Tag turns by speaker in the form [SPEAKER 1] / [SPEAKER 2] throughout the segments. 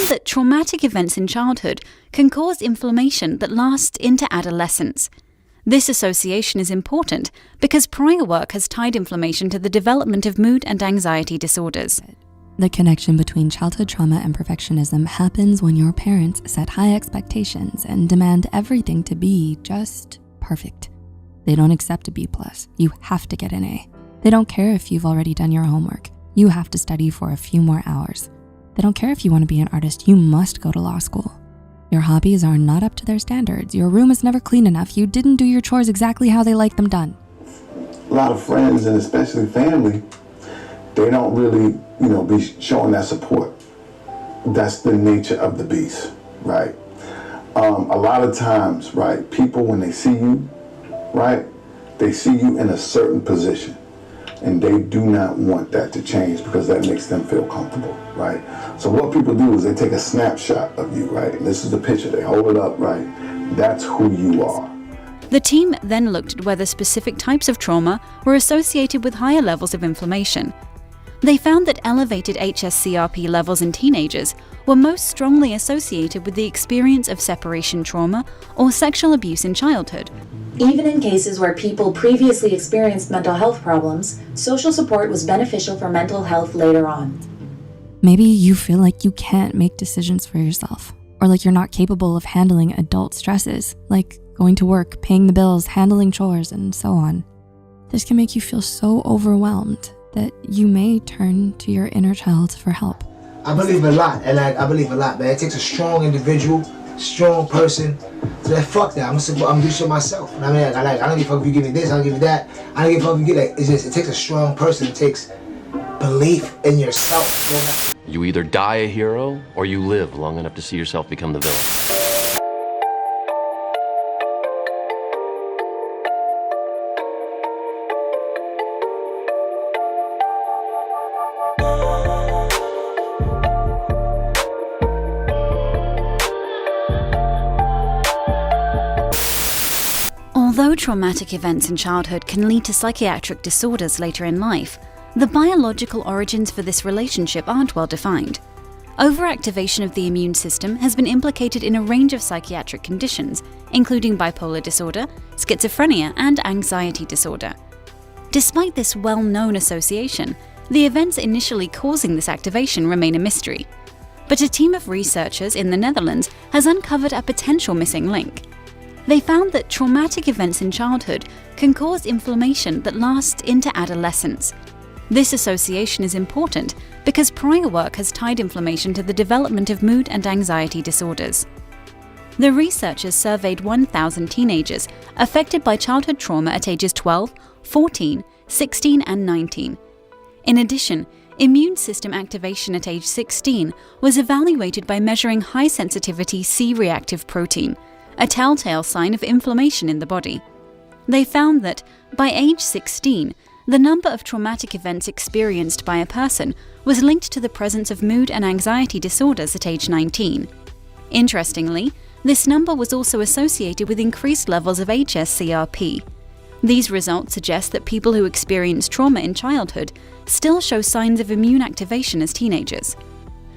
[SPEAKER 1] found that traumatic events in childhood can cause inflammation that lasts into adolescence. This association is important because prior work has tied inflammation to the development of mood and anxiety disorders.
[SPEAKER 2] The connection between childhood trauma and perfectionism happens when your parents set high expectations and demand everything to be just perfect. They don't accept a B+, you have to get an A. They don't care if you've already done your homework, you have to study for a few more hours. They don't care if you wanna be an artist, you must go to law school. Your hobbies are not up to their standards, your room is never clean enough, you didn't do your chores exactly how they like them done.
[SPEAKER 3] A lot of friends, and especially family, they don't really, be showing that support. That's the nature of the beast, right? A lot of times, right, people, when they see you, right, they see you in a certain position, and they do not want that to change because that makes them feel comfortable, right? So what people do is they take a snapshot of you, right? And this is the picture, they hold it up, right? That's who you are.
[SPEAKER 1] The team then looked at whether specific types of trauma were associated with higher levels of inflammation. They found that elevated H.F.C levels in teenagers were most strongly associated with the experience of separation trauma or sexual abuse in childhood.
[SPEAKER 4] Even in cases where people previously experienced mental health problems, social support was beneficial for mental health later on.
[SPEAKER 2] Maybe you feel like you can't make decisions for yourself, or like you're not capable of handling adult stresses, like going to work, paying the bills, handling chores, and so on. This can make you feel so overwhelmed that you may turn to your inner child for help.
[SPEAKER 5] I believe a lot, man. It takes a strong individual, strong person. So that fuck that. I'm gonna do shit myself. I don't give a fuck if you give me this, I don't give you that. I don't give a fuck if you get it takes a strong person. It takes belief in yourself.
[SPEAKER 6] You either die a hero or you live long enough to see yourself become the villain.
[SPEAKER 1] Although traumatic events in childhood can lead to psychiatric disorders later in life, the biological origins for this relationship aren't well defined. Overactivation of the immune system has been implicated in a range of psychiatric conditions, including bipolar disorder, schizophrenia, and anxiety disorder. Despite this well-known association, the events initially causing this activation remain a mystery. But a team of researchers in the Netherlands has uncovered a potential missing link. They found that traumatic events in childhood can cause inflammation that lasts into adolescence. This association is important because prior work has tied inflammation to the development of mood and anxiety disorders. The researchers surveyed 1,000 teenagers affected by childhood trauma at ages 12, 14, 16, and 19. In addition, immune system activation at age 16 was evaluated by measuring high-sensitivity C-reactive protein, a telltale sign of inflammation in the body. They found that, by age 16, the number of traumatic events experienced by a person was linked to the presence of mood and anxiety disorders at age 19. Interestingly, this number was also associated with increased levels of H.F.C. These results suggest that people who experience trauma in childhood still show signs of immune activation as teenagers.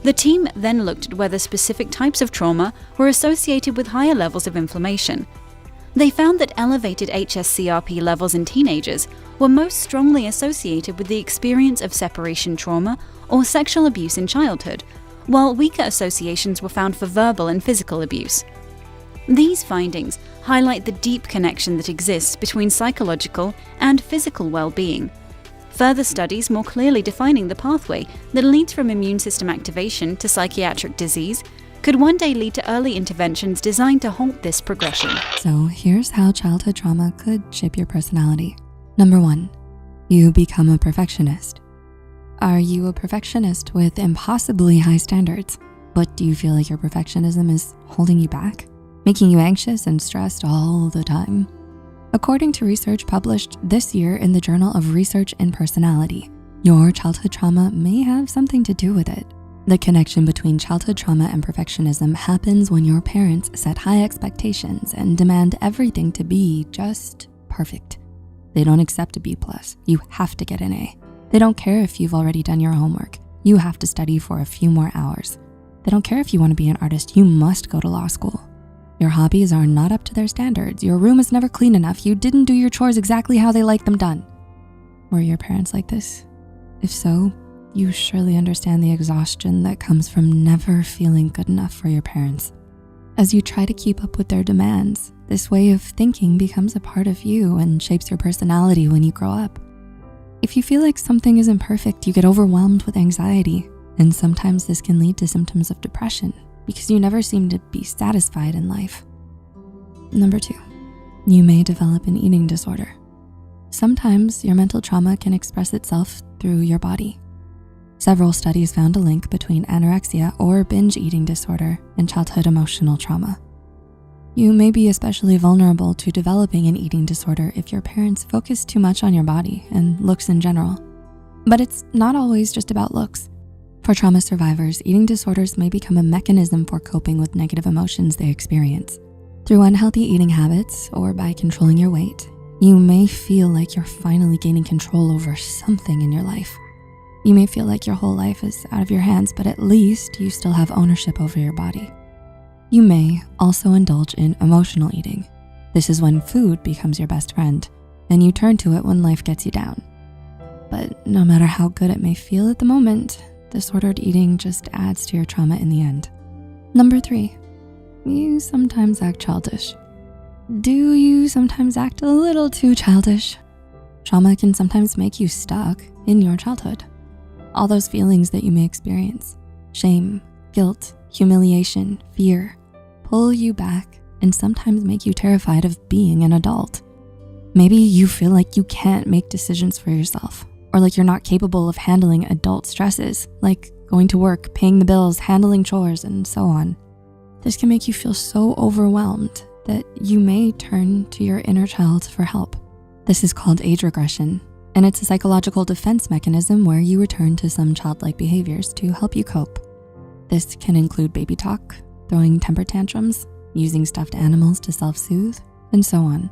[SPEAKER 1] The team then looked at whether specific types of trauma were associated with higher levels of inflammation. They found that elevated H.F.C levels in teenagers were most strongly associated with the experience of separation trauma or sexual abuse in childhood, while weaker associations were found for verbal and physical abuse. These findings highlight the deep connection that exists between psychological and physical well-being. Further studies more clearly defining the pathway that leads from immune system activation to psychiatric disease could one day lead to early interventions designed to halt this progression.
[SPEAKER 2] So here's how childhood trauma could shape your personality. Number 1, you become a perfectionist. Are you a perfectionist with impossibly high standards? But do you feel like your perfectionism is holding you back, making you anxious and stressed all the time? According to research published this year in the Journal of Research and Personality, your childhood trauma may have something to do with it. The connection between childhood trauma and perfectionism happens when your parents set high expectations and demand everything to be just perfect. They don't accept a B+, you have to get an A. They don't care if you've already done your homework, you have to study for a few more hours. They don't care if you want to be an artist, you must go to law school. Your hobbies are not up to their standards. Your room is never clean enough. You didn't do your chores exactly how they like them done. Were your parents like this? If so, you surely understand the exhaustion that comes from never feeling good enough for your parents. As you try to keep up with their demands, this way of thinking becomes a part of you and shapes your personality when you grow up. If you feel like something isn't perfect, you get overwhelmed with anxiety, and sometimes this can lead to symptoms of depression because you never seem to be satisfied in life. Number 2, you may develop an eating disorder. Sometimes your mental trauma can express itself through your body. Several studies found a link between anorexia or binge eating disorder and childhood emotional trauma. You may be especially vulnerable to developing an eating disorder if your parents focus too much on your body and looks in general. But it's not always just about looks. For trauma survivors, eating disorders may become a mechanism for coping with negative emotions they experience. Through unhealthy eating habits or by controlling your weight, you may feel like you're finally gaining control over something in your life. You may feel like your whole life is out of your hands, but at least you still have ownership over your body. You may also indulge in emotional eating. This is when food becomes your best friend, and you turn to it when life gets you down. But no matter how good it may feel at the moment, disordered eating just adds to your trauma in the end. Number 3, you sometimes act childish. Do you sometimes act a little too childish? Trauma can sometimes make you stuck in your childhood. All those feelings that you may experience, shame, guilt, humiliation, fear, pull you back and sometimes make you terrified of being an adult. Maybe you feel like you can't make decisions for yourself, or like you're not capable of handling adult stresses, like going to work, paying the bills, handling chores, and so on. This can make you feel so overwhelmed that you may turn to your inner child for help. This is called age regression, and it's a psychological defense mechanism where you return to some childlike behaviors to help you cope. This can include baby talk, throwing temper tantrums, using stuffed animals to self-soothe, and so on.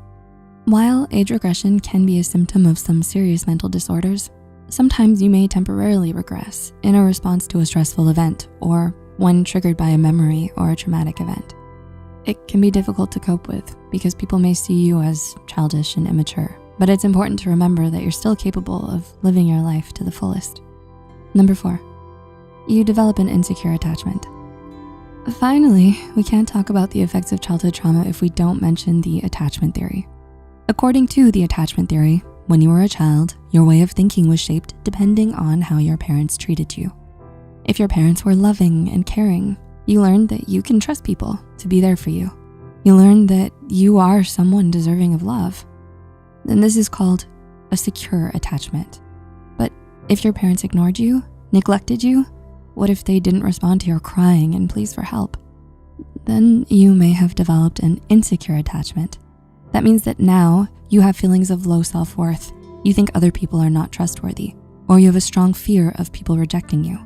[SPEAKER 2] While age regression can be a symptom of some serious mental disorders, sometimes you may temporarily regress in a response to a stressful event or when triggered by a memory or a traumatic event. It can be difficult to cope with because people may see you as childish and immature, but it's important to remember that you're still capable of living your life to the fullest. Number 4, you develop an insecure attachment. Finally, we can't talk about the effects of childhood trauma if we don't mention the attachment theory. According to the attachment theory, when you were a child, your way of thinking was shaped depending on how your parents treated you. If your parents were loving and caring, you learned that you can trust people to be there for you. You learned that you are someone deserving of love. And this is called a secure attachment. But if your parents ignored you, neglected you, what if they didn't respond to your crying and pleas for help? Then you may have developed an insecure attachment. That means that now you have feelings of low self-worth. You think other people are not trustworthy, or you have a strong fear of people rejecting you.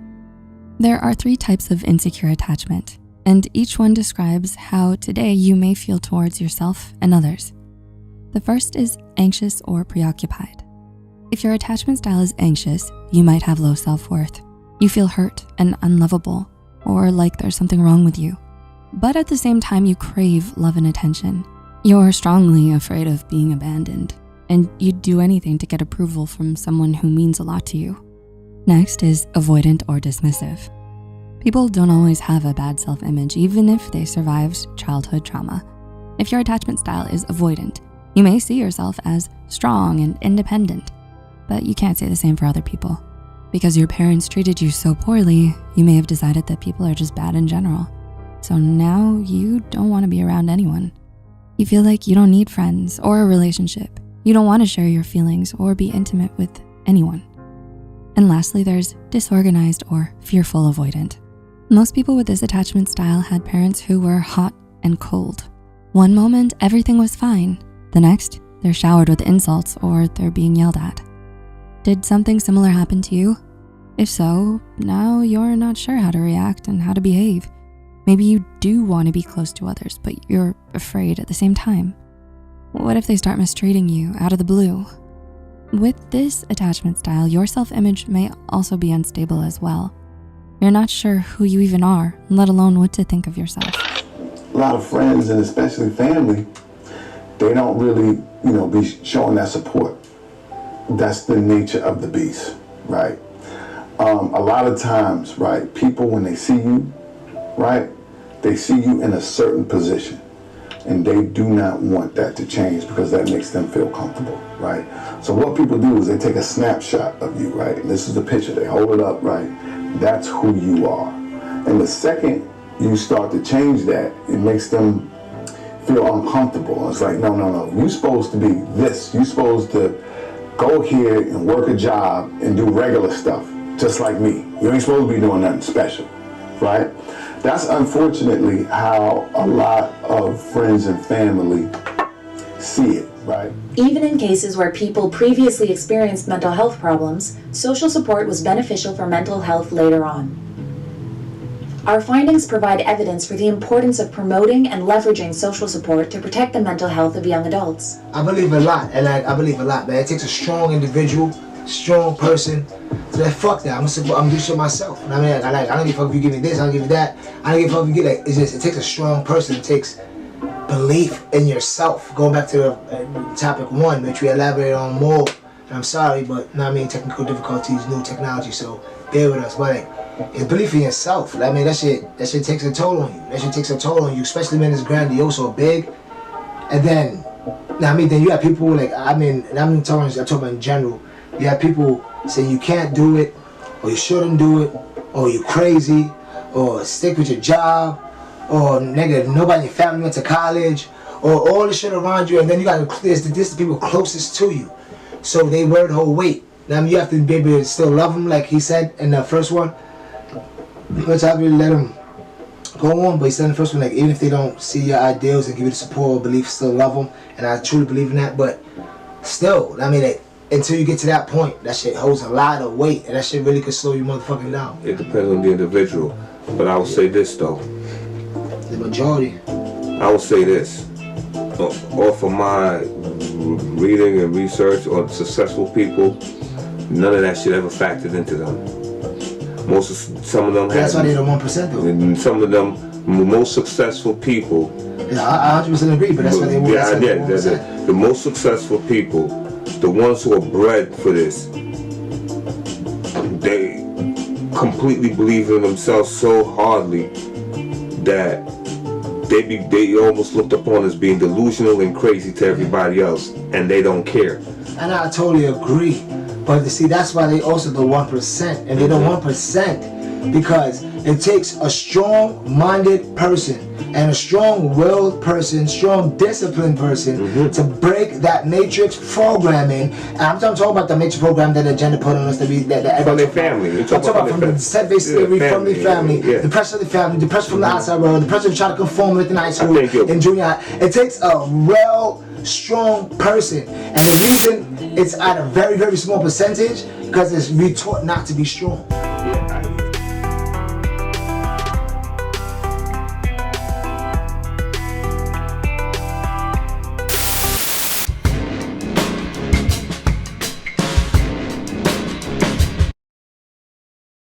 [SPEAKER 2] There are 3 types of insecure attachment, and each one describes how today you may feel towards yourself and others. The first is anxious or preoccupied. If your attachment style is anxious, you might have low self-worth. You feel hurt and unlovable, or like there's something wrong with you. But at the same time, you crave love and attention. You're strongly afraid of being abandoned, and you'd do anything to get approval from someone who means a lot to you. Next is avoidant or dismissive. People don't always have a bad self-image, even if they survived childhood trauma. If your attachment style is avoidant, you may see yourself as strong and independent, but you can't say the same for other people. Because your parents treated you so poorly, you may have decided that people are just bad in general. So now you don't want to be around anyone. You feel like you don't need friends or a relationship. You don't want to share your feelings or be intimate with anyone. And lastly, there's disorganized or fearful avoidant. Most people with this attachment style had parents who were hot and cold. One moment, everything was fine. The next, they're showered with insults or they're being yelled at. Did something similar happen to you? If so, now you're not sure how to react and how to behave. Maybe you do want to be close to others, but you're afraid at the same time. What if they start mistreating you out of the blue? With this attachment style, your self-image may also be unstable as well. You're not sure who you even are, let alone what to think of yourself.
[SPEAKER 3] A lot of friends and especially family, they don't really, be showing that support. That's the nature of the beast, right? A lot of times, right, people when they see you, right, they see you in a certain position and they do not want that to change because that makes them feel comfortable, right? So what people do is they take a snapshot of you, right? And this is the picture, they hold it up, right? That's who you are. And the second you start to change that, it makes them feel uncomfortable. It's like, no, you're supposed to be this. You're supposed to go here and work a job and do regular stuff, just like me. You ain't supposed to be doing nothing special, right? That's unfortunately how a lot of friends and family see it, right?
[SPEAKER 4] Even in cases where people previously experienced mental health problems, social support was beneficial for mental health later on. Our findings provide evidence for the importance of promoting and leveraging social support to protect the mental health of young adults.
[SPEAKER 5] I believe a lot, and I believe a lot, man. It takes a strong individual, strong person to like, fuck that. I'm gonna do shit myself. And I don't give a fuck if you give me this, I don't give you that. I don't give a fuck if you get it takes a strong person. It takes belief in yourself. Going back to topic 1, which we elaborated on more. And I'm sorry, but technical difficulties, new technology, so bear with us. But it's belief in yourself. That shit takes a toll on you. That shit takes a toll on you, especially when it's grandiose or big. And then, then you have people I'm talking about in general. You have people saying you can't do it, or you shouldn't do it, or you're crazy, or stick with your job, or nigga, nobody in your family went to college, or all the shit around you, and then you got this the people closest to you. So they wear the whole weight. You have to be able to still love them, like he said in the first one. Let's have you let them go on, but he said in the first one, even if they don't see your ideals and give you the support or belief, still love them, and I truly believe in that. But still, until you get to that point, that shit holds a lot of weight, and that shit really could slow you motherfucking down.
[SPEAKER 7] It depends on the individual, but I will say this though.
[SPEAKER 5] The majority.
[SPEAKER 7] I will say this. Off of my reading and research on successful people, none of that shit ever factored into them. Some of them
[SPEAKER 5] That's why they're the 1% though.
[SPEAKER 7] And some of them, most successful people.
[SPEAKER 5] Yeah, I 100% agree, but that's why they were
[SPEAKER 7] the most successful people, the ones who are bred for this, they completely believe in themselves so hardly that they almost looked upon as being delusional and crazy to everybody else, and they don't care.
[SPEAKER 5] And I totally agree. But you see, that's why they also the 1%, and they're the 1% because it takes a strong-minded person and a strong-willed person, strong disciplined person to break that matrix programming. And I'm talking about the matrix program that the agenda put on us to be that
[SPEAKER 7] from their family.
[SPEAKER 5] I'm talking about from the set-based theory, from the family, the pressure of the family, the pressure from the outside world, the pressure of trying to conform with in high school and junior high. It takes a real strong person, and the reason it's at a very, very small percentage because we're taught not to be strong.